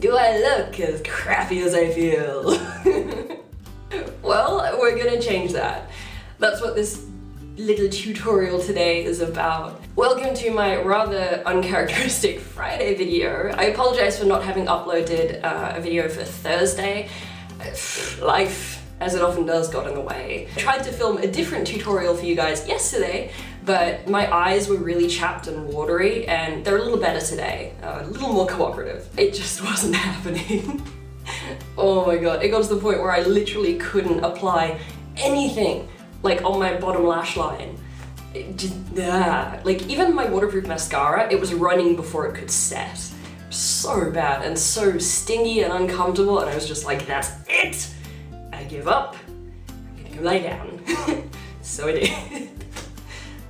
Do I look as crappy as I feel? Well, we're gonna change that. That's what this little tutorial today is about. Welcome to my rather uncharacteristic Friday video. I apologize for not having uploaded a video for Thursday. Life, as it often does, got in the way. I tried to film a different tutorial for you guys yesterday, but my eyes were really chapped and watery, and they're a little better today, a little more cooperative. It just wasn't happening. Oh my god, it got to the point where I literally couldn't apply anything, like on my bottom lash line. Like even my waterproof mascara, it was running before it could set. So bad and so stingy and uncomfortable, and I was just like, that's it! I give up, I'm gonna go lie down. So I did.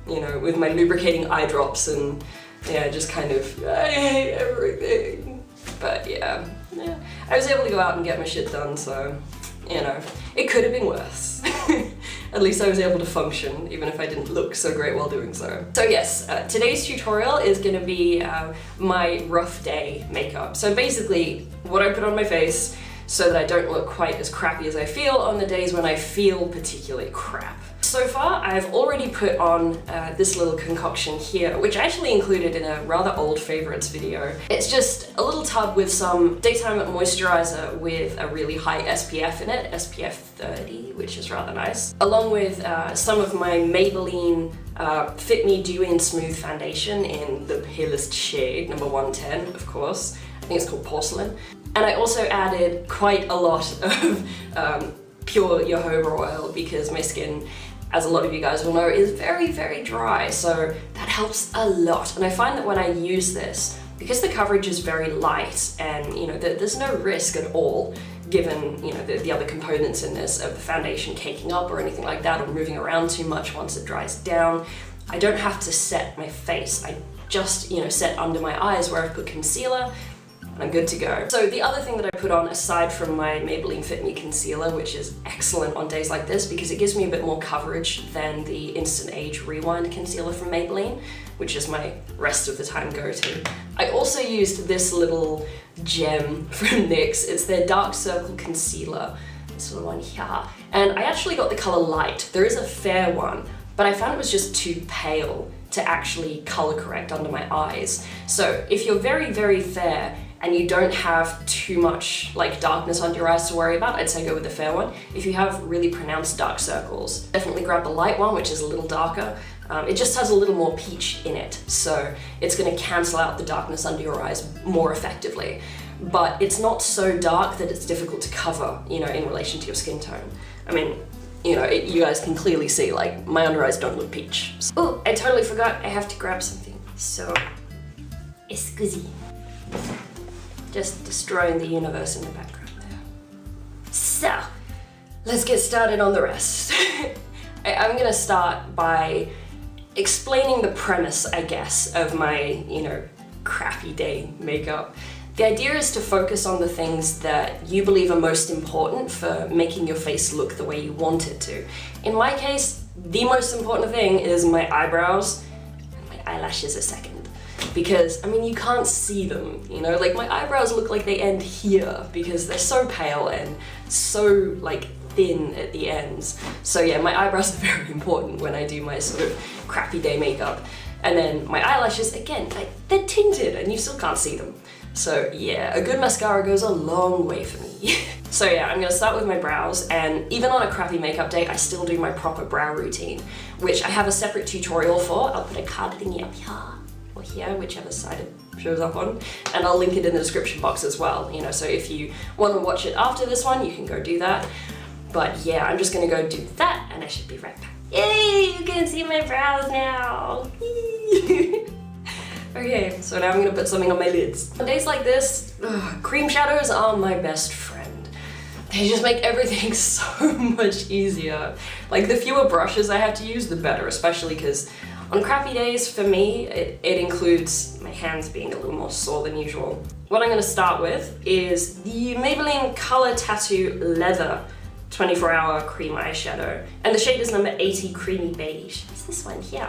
You know, with my lubricating eye drops and yeah, just kind of, I hate everything. But yeah, I was able to go out and get my shit done, so, you know, it could have been worse. At least I was able to function, even if I didn't look so great while doing so. So yes, today's tutorial is gonna be my rough day makeup. So basically, what I put on my face so that I don't look quite as crappy as I feel on the days when I feel particularly crap. So far, I've already put on this little concoction here, which I actually included in a rather old favorites video. It's just a little tub with some daytime moisturizer with a really high SPF in it, SPF 30, which is rather nice, along with some of my Maybelline Fit Me Dewy Smooth foundation in the palest shade, number 110, of course. I think it's called Porcelain. And I also added quite a lot of pure jojoba oil because my skin, as a lot of you guys will know, is very, very dry, so that helps a lot. And I find that when I use this, because the coverage is very light and, you know, there's no risk at all, given, you know, the other components in this of the foundation caking up or anything like that, or moving around too much once it dries down. I don't have to set my face. I just, you know, set under my eyes where I've put concealer, and I'm good to go. So the other thing that I put on, aside from my Maybelline Fit Me concealer, which is excellent on days like this because it gives me a bit more coverage than the Instant Age Rewind concealer from Maybelline, which is my rest of the time go-to. I also used this little gem from NYX. It's their Dark Circle Concealer, this little one here. And I actually got the color Light. There is a fair one, but I found it was just too pale to actually color correct under my eyes. So if you're very, very fair and you don't have too much like darkness under your eyes to worry about, I'd say go with the fair one. If you have really pronounced dark circles, definitely grab the light one, which is a little darker. It just has a little more peach in it, so it's gonna cancel out the darkness under your eyes more effectively. But it's not so dark that it's difficult to cover, you know, in relation to your skin tone. I mean, you know, you guys can clearly see, like, my under eyes don't look peach. Oh, I totally forgot I have to grab something. So, excuse. Just destroying the universe in the background there. So, let's get started on the rest. I'm gonna start by explaining the premise, I guess, of my, you know, crappy day makeup. The idea is to focus on the things that you believe are most important for making your face look the way you want it to. In my case, the most important thing is my eyebrows, and my eyelashes are second. Because, I mean, you can't see them, you know? Like, my eyebrows look like they end here because they're so pale and so, like, thin at the ends. So yeah, my eyebrows are very important when I do my sort of crappy day makeup. And then my eyelashes, again, like, they're tinted and you still can't see them. So yeah, a good mascara goes a long way for me. So yeah, I'm gonna start with my brows, and even on a crappy makeup day, I still do my proper brow routine, which I have a separate tutorial for. I'll put a card thingy up here, or here, whichever side it shows up on, and I'll link it in the description box as well, you know, so if you want to watch it after this one, you can go do that. But yeah, I'm just gonna go do that, and I should be right back. Yay, you can see my brows now! Okay, so now I'm gonna put something on my lids. On days like this, cream shadows are my best friend. They just make everything so much easier. Like, the fewer brushes I have to use, the better, especially because on crappy days, for me, it includes my hands being a little more sore than usual. What I'm gonna start with is the Maybelline Color Tattoo Leather 24-hour cream eyeshadow. And the shade is number 80 Creamy Beige. It's this one here.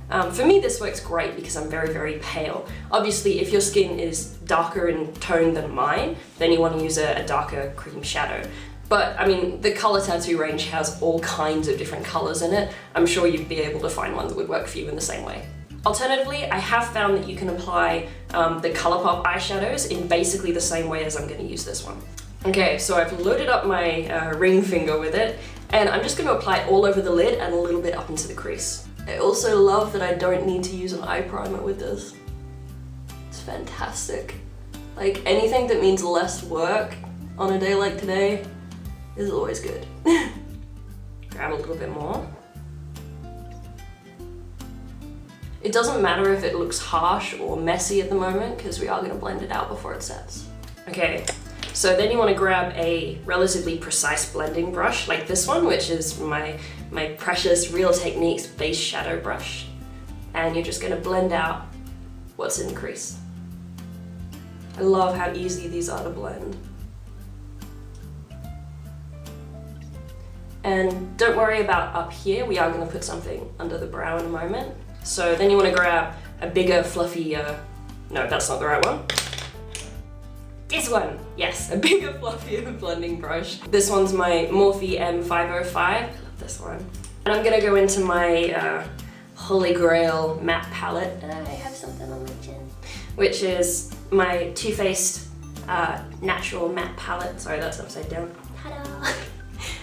For me, this works great because I'm very, very pale. Obviously, if your skin is darker in tone than mine, then you want to use a darker cream shadow. But, I mean, the Colour Tattoo range has all kinds of different colours in it. I'm sure you'd be able to find one that would work for you in the same way. Alternatively, I have found that you can apply the Colourpop eyeshadows in basically the same way as I'm going to use this one. Okay, so I've loaded up my ring finger with it, and I'm just going to apply it all over the lid and a little bit up into the crease. I also love that I don't need to use an eye primer with this. It's fantastic. Like, anything that means less work on a day like today is always good. Grab a little bit more. It doesn't matter if it looks harsh or messy at the moment, because we are going to blend it out before it sets. Okay, so then you want to grab a relatively precise blending brush like this one, which is my precious Real Techniques base shadow brush. And you're just going to blend out what's in the crease. I love how easy these are to blend. And don't worry about up here, we are going to put something under the brow in a moment. So then you want to grab a bigger, fluffy, no, that's not the right one. This one, yes, a bigger, fluffier blending brush. This one's my Morphe M505, I love this one. And I'm gonna go into my Holy Grail matte palette, and I have something on my chin, which is my Too Faced Natural Matte Palette. Sorry, that's upside down. Ta-da!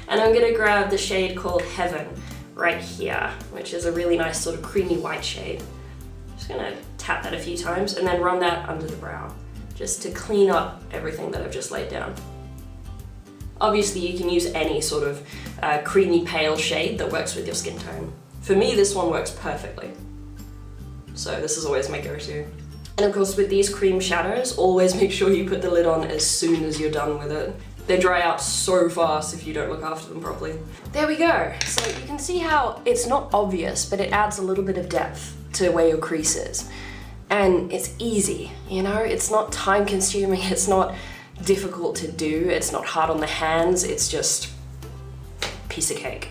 And I'm gonna grab the shade called Heaven right here, which is a really nice sort of creamy white shade. Just gonna tap that a few times and then run that under the brow, just to clean up everything that I've just laid down. Obviously, you can use any sort of creamy pale shade that works with your skin tone. For me, this one works perfectly. So this is always my go-to. And of course, with these cream shadows, always make sure you put the lid on as soon as you're done with it. They dry out so fast if you don't look after them properly. There we go. So you can see how it's not obvious, but it adds a little bit of depth to where your crease is. And it's easy, you know? It's not time consuming, it's not difficult to do, it's not hard on the hands, it's just a piece of cake.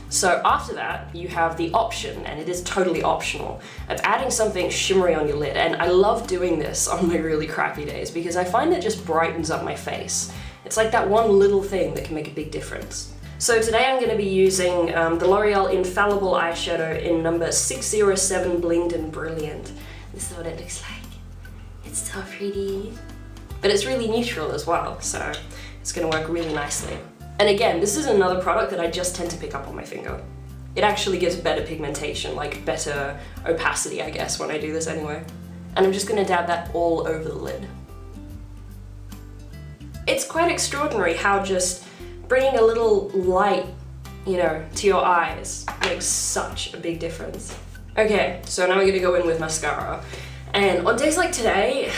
So after that, you have the option, and it is totally optional, of adding something shimmery on your lid. And I love doing this on my really crappy days because I find it just brightens up my face. It's like that one little thing that can make a big difference. So today I'm going to be using the L'Oreal Infallible eyeshadow in number 607 Blinged and Brilliant. This is what it looks like. It's so pretty. But it's really neutral as well, so it's going to work really nicely. And again, this is another product that I just tend to pick up on my finger. It actually gives better pigmentation, like better opacity, I guess, when I do this anyway. And I'm just going to dab that all over the lid. It's quite extraordinary how just bringing a little light, you know, to your eyes makes such a big difference. Okay, so now I'm gonna go in with mascara. And on days like today,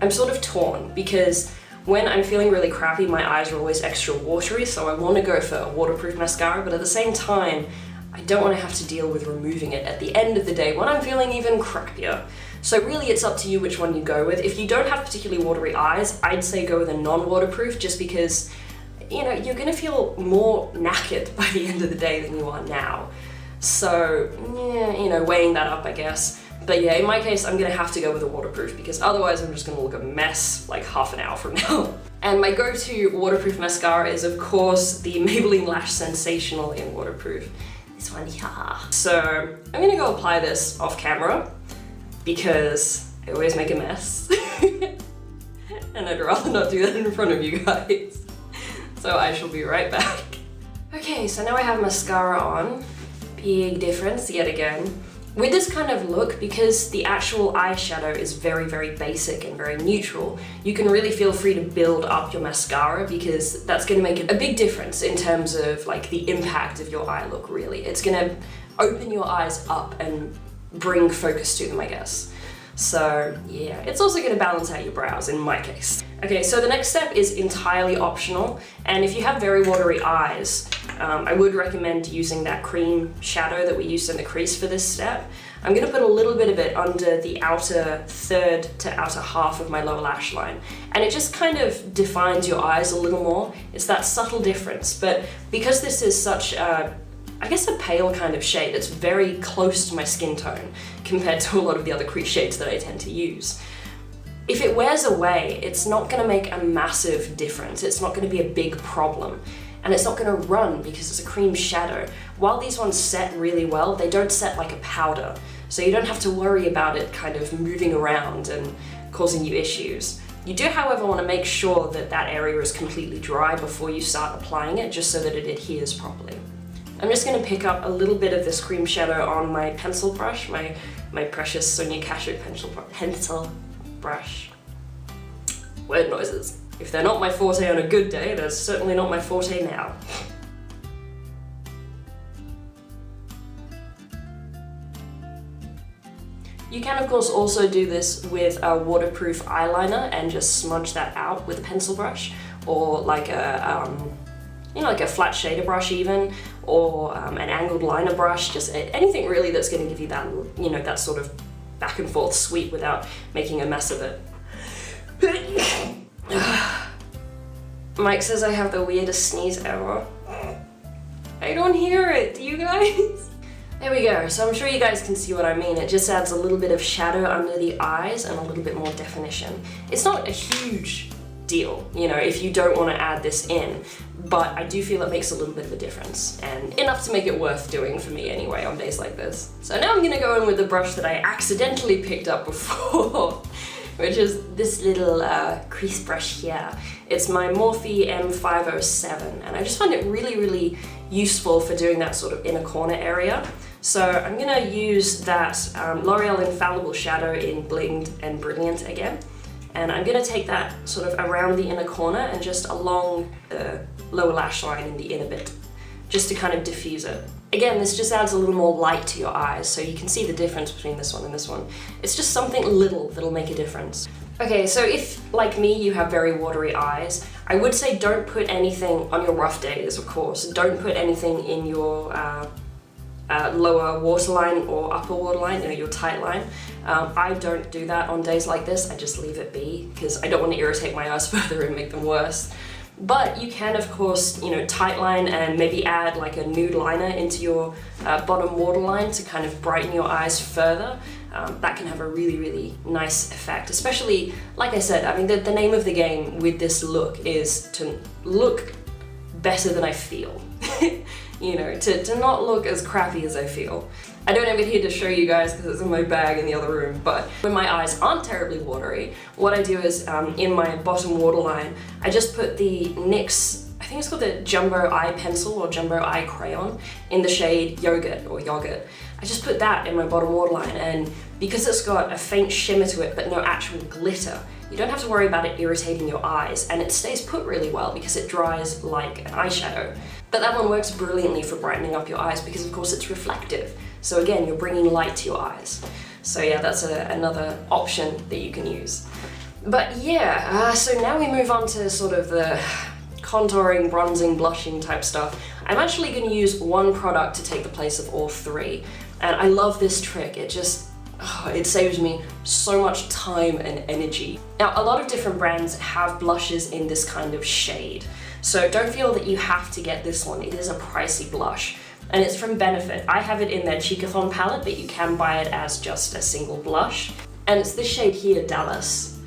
I'm sort of torn because when I'm feeling really crappy, my eyes are always extra watery, so I want to go for a waterproof mascara, but at the same time, I don't want to have to deal with removing it at the end of the day when I'm feeling even crappier. So really it's up to you which one you go with. If you don't have particularly watery eyes, I'd say go with a non-waterproof just because, you know, you're gonna feel more knackered by the end of the day than you are now. So, yeah, you know, weighing that up, I guess. But yeah, in my case, I'm gonna have to go with a waterproof because otherwise I'm just gonna look a mess like half an hour from now. And my go-to waterproof mascara is, of course, the Maybelline Lash Sensational in waterproof. This one, yeah. So I'm gonna go apply this off camera because I always make a mess. And I'd rather not do that in front of you guys. So I shall be right back. Okay, so now I have mascara on. Big difference yet again. With this kind of look, because the actual eyeshadow is very, very basic and very neutral, you can really feel free to build up your mascara because that's gonna make a big difference in terms of like the impact of your eye look, really. It's gonna open your eyes up and bring focus to them, I guess. So yeah, it's also gonna balance out your brows in my case. Okay, so the next step is entirely optional, and if you have very watery eyes, I would recommend using that cream shadow that we used in the crease for this step. I'm gonna put a little bit of it under the outer third to outer half of my lower lash line, and it just kind of defines your eyes a little more. It's that subtle difference, but because this is such a I guess a pale kind of shade. It's very close to my skin tone compared to a lot of the other crease shades that I tend to use. If it wears away, it's not going to make a massive difference. It's not going to be a big problem. And it's not going to run because it's a cream shadow. While these ones set really well, they don't set like a powder. So you don't have to worry about it kind of moving around and causing you issues. You do, however, want to make sure that that area is completely dry before you start applying it, just so that it adheres properly. I'm just going to pick up a little bit of this cream shadow on my pencil brush, my precious Sonia Kashuk pencil brush. Word noises. If they're not my forte on a good day, they're certainly not my forte now. You can of course also do this with a waterproof eyeliner and just smudge that out with a pencil brush, or like a like a flat shader brush even, or an angled liner brush, just anything really that's going to give you that, that sort of back and forth sweep without making a mess of it. Mike says I have the weirdest sneeze ever. I don't hear it, do you guys? There we go, so I'm sure you guys can see what I mean. It just adds a little bit of shadow under the eyes and a little bit more definition. It's not a huge deal, if you don't want to add this in, but I do feel it makes a little bit of a difference, and enough to make it worth doing for me anyway on days like this. So now I'm gonna go in with the brush that I accidentally picked up before, which is this little crease brush here. It's my Morphe M507, and I just find it really, really useful for doing that sort of inner corner area. So I'm gonna use that L'Oreal Infallible shadow in Blinged and Brilliant again. And I'm gonna take that sort of around the inner corner and just along the lower lash line in the inner bit, just to kind of diffuse it. Again, this just adds a little more light to your eyes, so you can see the difference between this one and this one. It's just something little that'll make a difference. Okay, so if, like me, you have very watery eyes, I would say don't put anything on your rough days, of course. Don't put anything in your lower waterline or upper waterline, your tight line. I don't do that on days like this. I just leave it be because I don't want to irritate my eyes further and make them worse. But you can, of course, tight line and maybe add like a nude liner into your bottom waterline to kind of brighten your eyes further. That can have a really, really nice effect, especially, like I said, I mean, the name of the game with this look is to look better than I feel. To not look as crappy as I feel. I don't have it here to show you guys because it's in my bag in the other room, but when my eyes aren't terribly watery, what I do is in my bottom waterline, I just put the NYX, I think it's called the Jumbo Eye Pencil or Jumbo Eye Crayon in the shade Yogurt or Yogurt. I just put that in my bottom waterline, and because it's got a faint shimmer to it but no actual glitter, you don't have to worry about it irritating your eyes, and it stays put really well because it dries like an eyeshadow. But that one works brilliantly for brightening up your eyes because of course it's reflective. So again, you're bringing light to your eyes. So yeah, that's another option that you can use. But yeah, so now we move on to sort of the contouring, bronzing, blushing type stuff. I'm actually going to use one product to take the place of all three. And I love this trick. It just, it saves me so much time and energy. Now, a lot of different brands have blushes in this kind of shade. So don't feel that you have to get this one. It is a pricey blush. And it's from Benefit. I have it in their Cheekathon palette, but you can buy it as just a single blush. And it's this shade here, Dallas.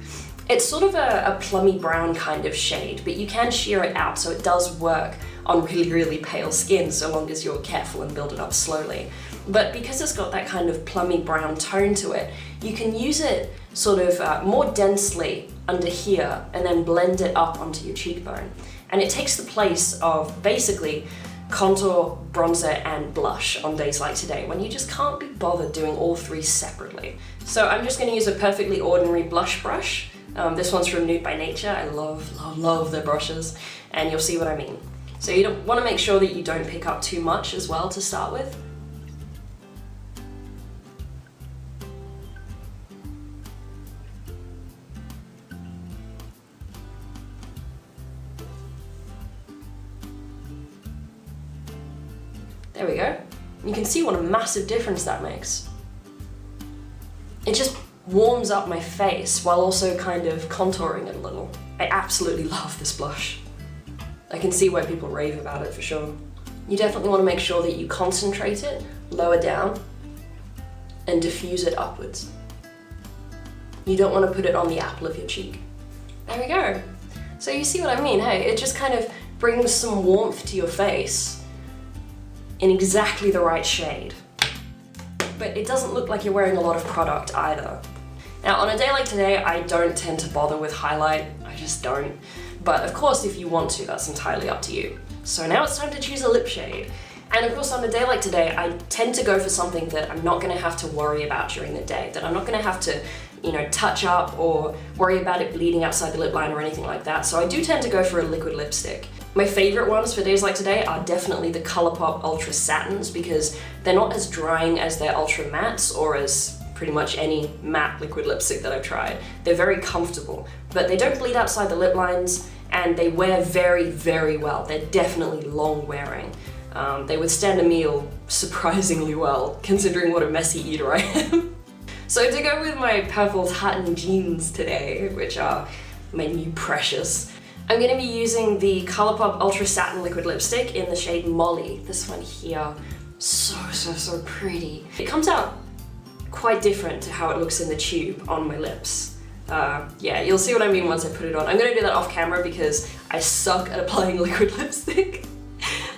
It's sort of a plummy brown kind of shade, but you can sheer it out, so it does work on really, really pale skin, so long as you're careful and build it up slowly. But because it's got that kind of plummy brown tone to it, you can use it sort of more densely under here and then blend it up onto your cheekbone. And it takes the place of basically contour, bronzer, and blush on days like today when you just can't be bothered doing all three separately. So I'm just going to use a perfectly ordinary blush brush. This one's from Nude by Nature. I love their brushes, and you'll see what I mean. So you want to make sure that you don't pick up too much as well to start with. There we go. You can see what a massive difference that makes. It just warms up my face while also kind of contouring it a little. I absolutely love this blush. I can see why people rave about it for sure. you definitely want to make sure that you concentrate it, lower down, and diffuse it upwards. You don't want to put it on the apple of your cheek. There we go. So you see what I mean, hey? It just kind of brings some warmth to your face in exactly the right shade. But it doesn't look like you're wearing a lot of product either. Now, on a day like today, I don't tend to bother with highlight. I just don't. But of course, if you want to, that's entirely up to you. So now it's time to choose a lip shade. And of course, on a day like today, I tend to go for something that I'm not gonna have to worry about during the day, that I'm not gonna have to, you know, touch up or worry about it bleeding outside the lip line or anything like that. So I do tend to go for a liquid lipstick. My favorite ones for days like today are definitely the Colourpop Ultra Satins, because they're not as drying as their Ultra Mattes or as pretty much any matte liquid lipstick that I've tried. They're very comfortable, but they don't bleed outside the lip lines, and they wear very, very well. They're definitely long wearing. They withstand a meal surprisingly well, considering what a messy eater I am. So to go with my purple tartan jeans today, which are my new precious, I'm gonna be using the Colourpop Ultra Satin Liquid Lipstick in the shade Molly. This one here, so pretty. It comes out quite different to how it looks in the tube on my lips. Yeah, you'll see what I mean once I put it on. I'm gonna do that off camera because I suck at applying liquid lipstick.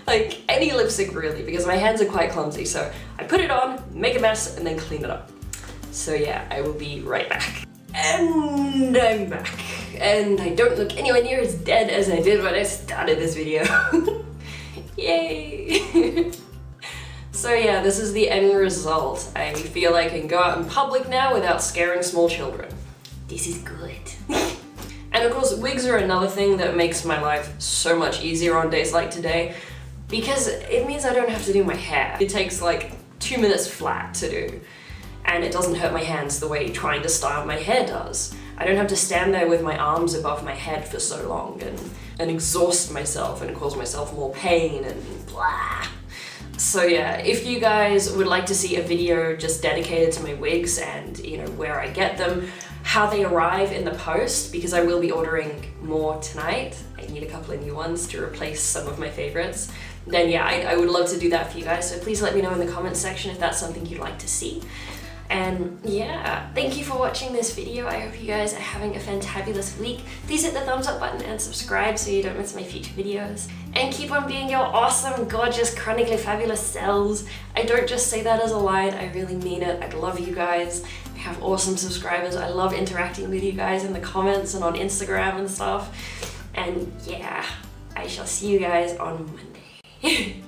Like any lipstick really, because my hands are quite clumsy. So I put it on, make a mess, and then clean it up. So yeah, I will be right back. And I'm back. And I don't look anywhere near as dead as I did when I started this video. Yay! So yeah, this is the end result. I feel I can go out in public now without scaring small children. This is good. And of course, wigs are another thing that makes my life so much easier on days like today, because it means I don't have to do my hair. It takes like 2 minutes flat to do, and it doesn't hurt my hands the way trying to style my hair does. I don't have to stand there with my arms above my head for so long and exhaust myself and cause myself more pain and blah. So yeah, if you guys would like to see a video just dedicated to my wigs and, you know, where I get them, how they arrive in the post, because I will be ordering more tonight. I need a couple of new ones to replace some of my favorites. Then yeah, I would love to do that for you guys, so please let me know in the comments section if that's something you'd like to see. And yeah, thank you for watching this video. I hope you guys are having a fantabulous week. Please hit the thumbs up button and subscribe so you don't miss my future videos. And keep on being your awesome, gorgeous, chronically fabulous selves. I don't just say that as a line, I really mean it. I love you guys. I have awesome subscribers. I love interacting with you guys in the comments and on Instagram and stuff. And yeah, I shall see you guys on Monday.